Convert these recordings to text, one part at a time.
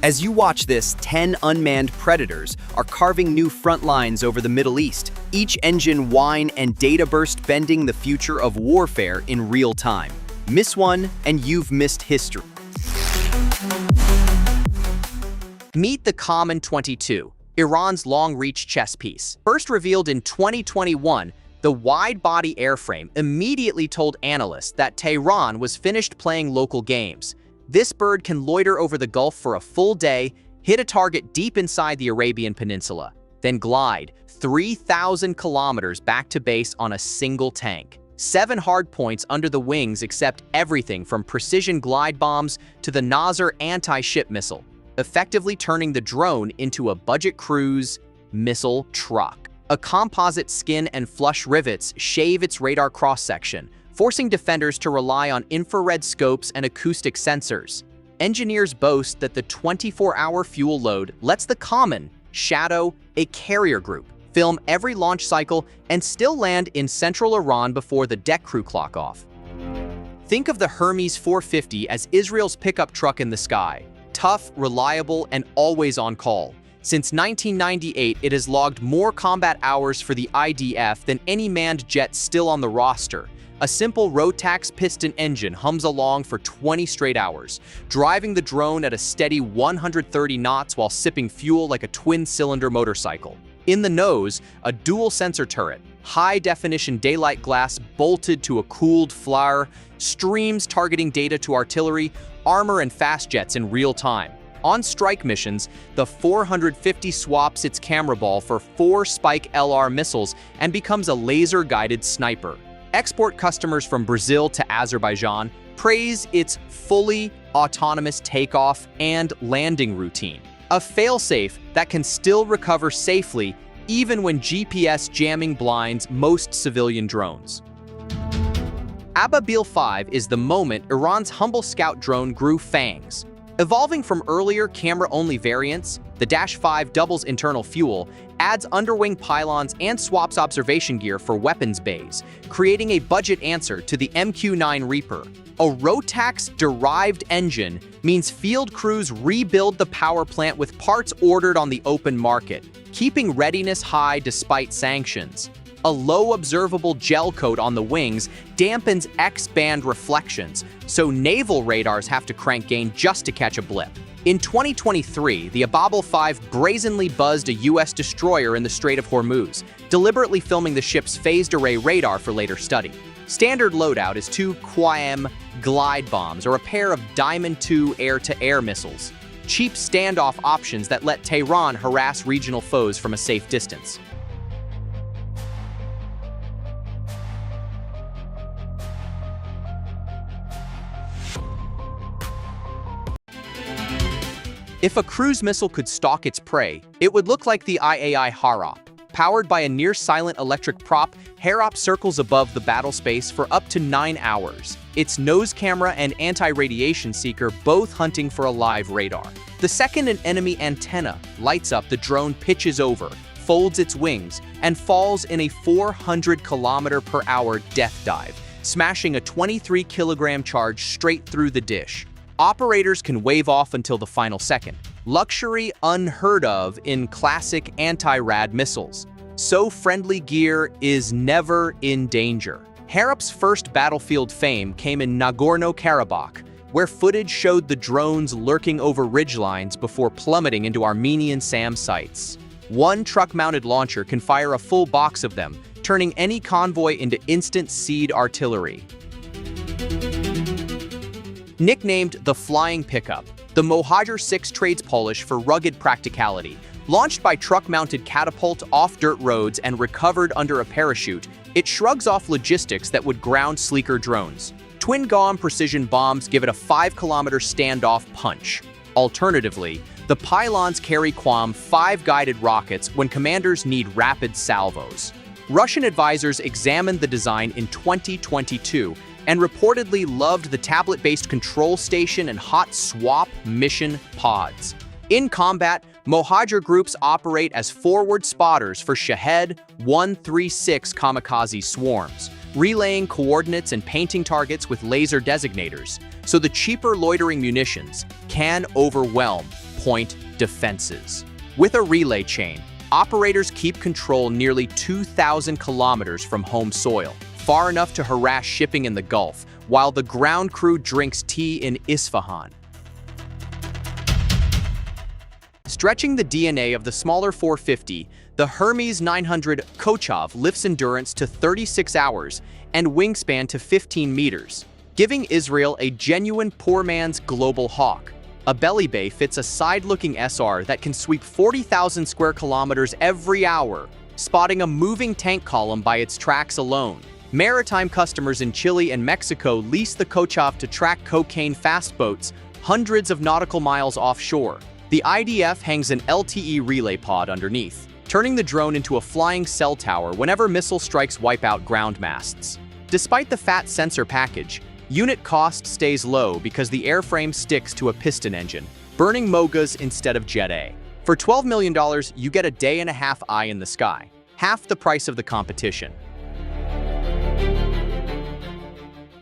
As you watch this, 10 unmanned predators are carving new front lines over the Middle East, each engine whine and data burst bending the future of warfare in real time. Miss one, and you've missed history. Meet the Kaman-22, Iran's long-reach chess piece. First revealed in 2021, the wide-body airframe immediately told analysts that Tehran was finished playing local games. This bird can loiter over the Gulf for a full day, hit a target deep inside the Arabian Peninsula, then glide 3,000 kilometers back to base on a single tank. 7 hard points under the wings accept everything from precision glide bombs to the Nasr anti-ship missile, effectively turning the drone into a budget cruise missile truck. A composite skin and flush rivets shave its radar cross-section, forcing defenders to rely on infrared scopes and acoustic sensors. Engineers boast that the 24-hour fuel load lets the Kaman shadow a carrier group, film every launch cycle, and still land in central Iran before the deck crew clock off. Think of the Hermes 450 as Israel's pickup truck in the sky. Tough, reliable, and always on call. Since 1998, it has logged more combat hours for the IDF than any manned jet still on the roster. A simple Rotax piston engine hums along for 20 straight hours, driving the drone at a steady 130 knots while sipping fuel like a twin-cylinder motorcycle. In the nose, a dual-sensor turret, high-definition daylight glass bolted to a cooled flower, streams targeting data to artillery, armor, and fast jets in real time. On strike missions, the 450 swaps its camera ball for 4 Spike LR missiles and becomes a laser-guided sniper. Export customers from Brazil to Azerbaijan praise its fully autonomous takeoff and landing routine, a failsafe that can still recover safely even when GPS jamming blinds most civilian drones. Ababil 5 is the moment Iran's humble scout drone grew fangs. Evolving from earlier camera-only variants, the Dash 5 doubles internal fuel, adds underwing pylons, and swaps observation gear for weapons bays, creating a budget answer to the MQ-9 Reaper. A Rotax-derived engine means field crews rebuild the power plant with parts ordered on the open market, keeping readiness high despite sanctions. A low observable gel coat on the wings dampens X-band reflections, so naval radars have to crank gain just to catch a blip. In 2023, the Ababil 5 brazenly buzzed a U.S. destroyer in the Strait of Hormuz, deliberately filming the ship's phased array radar for later study. Standard loadout is 2 Qaem glide bombs or a pair of Diamond 2 air-to-air missiles, cheap standoff options that let Tehran harass regional foes from a safe distance. If a cruise missile could stalk its prey, it would look like the Iranian Harop. Powered by a near-silent electric prop, Harop circles above the battle space for up to 9 hours, its nose camera and anti-radiation seeker both hunting for a live radar. The second an enemy antenna lights up, the drone pitches over, folds its wings, and falls in a 400 km/h death dive, smashing a 23-kilogram charge straight through the dish. Operators can wave off until the final second. Luxury unheard of in classic anti-rad missiles. So friendly gear is never in danger. Harop's first battlefield fame came in Nagorno-Karabakh, where footage showed the drones lurking over ridgelines before plummeting into Armenian SAM sites. One truck-mounted launcher can fire a full box of them, turning any convoy into instant seed artillery. Nicknamed the Flying Pickup, the Mohajer 6 trades Polish for rugged practicality. Launched by truck-mounted catapult off dirt roads and recovered under a parachute, it shrugs off logistics that would ground sleeker drones. Twin-Gauss precision bombs give it a 5-kilometer standoff punch. Alternatively, the pylons carry Quam 5 guided rockets when commanders need rapid salvos. Russian advisors examined the design in 2022 and reportedly loved the tablet-based control station and hot swap mission pods. In combat, Mohajer groups operate as forward spotters for Shahed-136 kamikaze swarms, relaying coordinates and painting targets with laser designators, so the cheaper loitering munitions can overwhelm pinpoint defenses. With a relay chain, operators keep control nearly 2,000 kilometers from home soil, far enough to harass shipping in the Gulf, while the ground crew drinks tea in Isfahan. Stretching the DNA of the smaller 450, the Hermes 900 Kochov lifts endurance to 36 hours and wingspan to 15 meters, giving Israel a genuine poor man's global hawk. A belly bay fits a side-looking SR that can sweep 40,000 square kilometers every hour, spotting a moving tank column by its tracks alone. Maritime customers in Chile and Mexico lease the Kochov to track cocaine fast boats hundreds of nautical miles offshore. The IDF hangs an LTE relay pod underneath, turning the drone into a flying cell tower whenever missile strikes wipe out ground masts. Despite the fat sensor package, unit cost stays low because the airframe sticks to a piston engine, burning Mogas instead of Jet A. For $12 million, you get a day-and-a-half eye in the sky, half the price of the competition.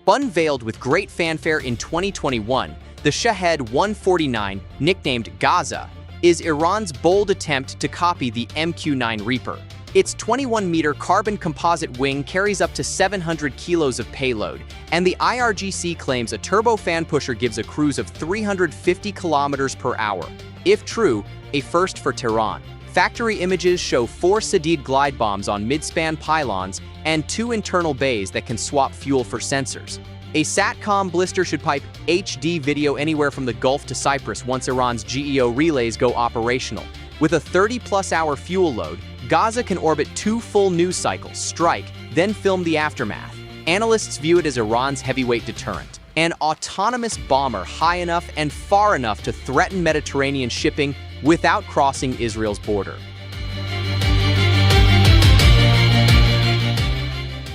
Unveiled with great fanfare in 2021, the Shahed-139, nicknamed Gaza, is Iran's bold attempt to copy the MQ-9 Reaper. Its 21-meter carbon composite wing carries up to 700 kilos of payload, and the IRGC claims a turbofan pusher gives a cruise of 350 kilometers per hour. If true, a first for Tehran. Factory images show 4 Sadid glide bombs on mid-span pylons and 2 internal bays that can swap fuel for sensors. A SATCOM blister should pipe HD video anywhere from the Gulf to Cyprus once Iran's GEO relays go operational. With a 30-plus hour fuel load, Gaza can orbit 2 full news cycles, strike, then film the aftermath. Analysts view it as Iran's heavyweight deterrent, an autonomous bomber high enough and far enough to threaten Mediterranean shipping without crossing Israel's border.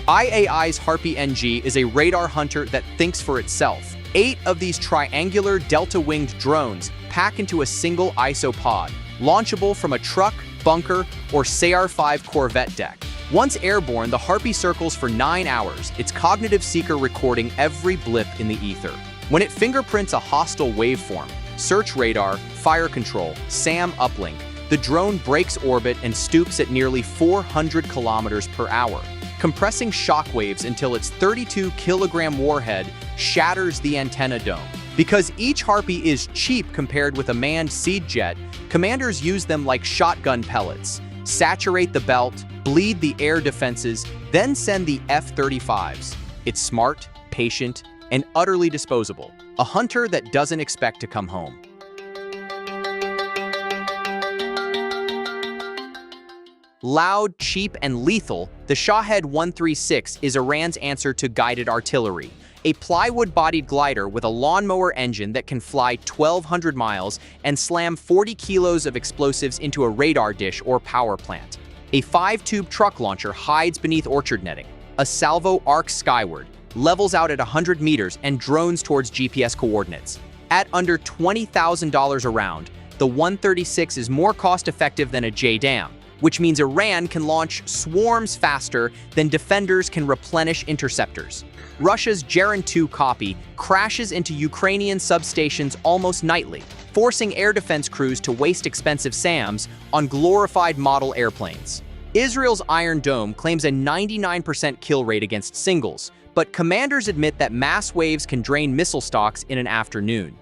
IAI's Harpy NG is a radar hunter that thinks for itself. 8 of these triangular delta-winged drones pack into a single isopod, launchable from a truck, bunker, or CR-5 Corvette deck. Once airborne, the Harpy circles for 9 hours, its cognitive seeker recording every blip in the ether. When it fingerprints a hostile waveform, search radar, fire control, SAM uplink, the drone breaks orbit and stoops at nearly 400 kilometers per hour, compressing shockwaves until its 32-kilogram warhead shatters the antenna dome. Because each Harpy is cheap compared with a manned seed jet, commanders use them like shotgun pellets, saturate the belt, bleed the air defenses, then send the F-35s. It's smart, patient, and utterly disposable. A hunter that doesn't expect to come home. Loud, cheap, and lethal, the Shahed-136 is Iran's answer to guided artillery, a plywood-bodied glider with a lawnmower engine that can fly 1,200 miles and slam 40 kilos of explosives into a radar dish or power plant. A 5-tube truck launcher hides beneath orchard netting. A salvo arcs skyward, levels out at 100 meters, and drones towards GPS coordinates. At under $20,000 a round, the 136 is more cost-effective than a JDAM, which means Iran can launch swarms faster than defenders can replenish interceptors. Russia's Geran 2 copy crashes into Ukrainian substations almost nightly, forcing air defense crews to waste expensive SAMs on glorified model airplanes. Israel's Iron Dome claims a 99% kill rate against singles, but commanders admit that mass waves can drain missile stocks in an afternoon.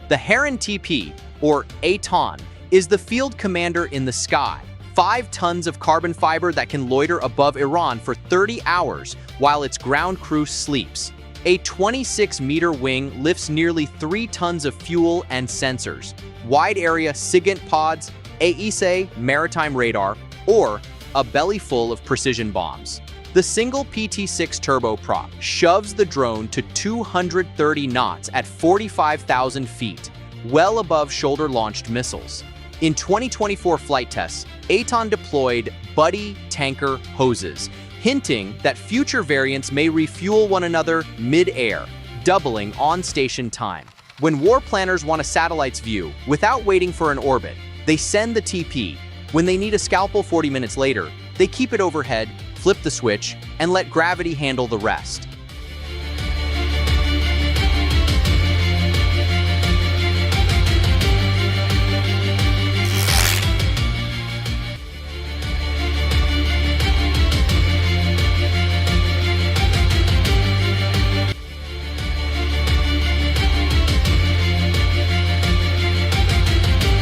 The Heron TP, or Aton, is the field commander in the sky. 5 tons of carbon fiber that can loiter above Iran for 30 hours while its ground crew sleeps. A 26-meter wing lifts nearly 3 tons of fuel and sensors, wide-area SIGINT pods, AESA maritime radar, or a belly full of precision bombs. The single PT-6 turboprop shoves the drone to 230 knots at 45,000 feet, well above shoulder-launched missiles. In 2024 flight tests, Aton deployed buddy tanker hoses, hinting that future variants may refuel one another mid-air, doubling on-station time. When war planners want a satellite's view, without waiting for an orbit, they send the TP. When they need a scalpel 40 minutes later, they keep it overhead, flip the switch, and let gravity handle the rest.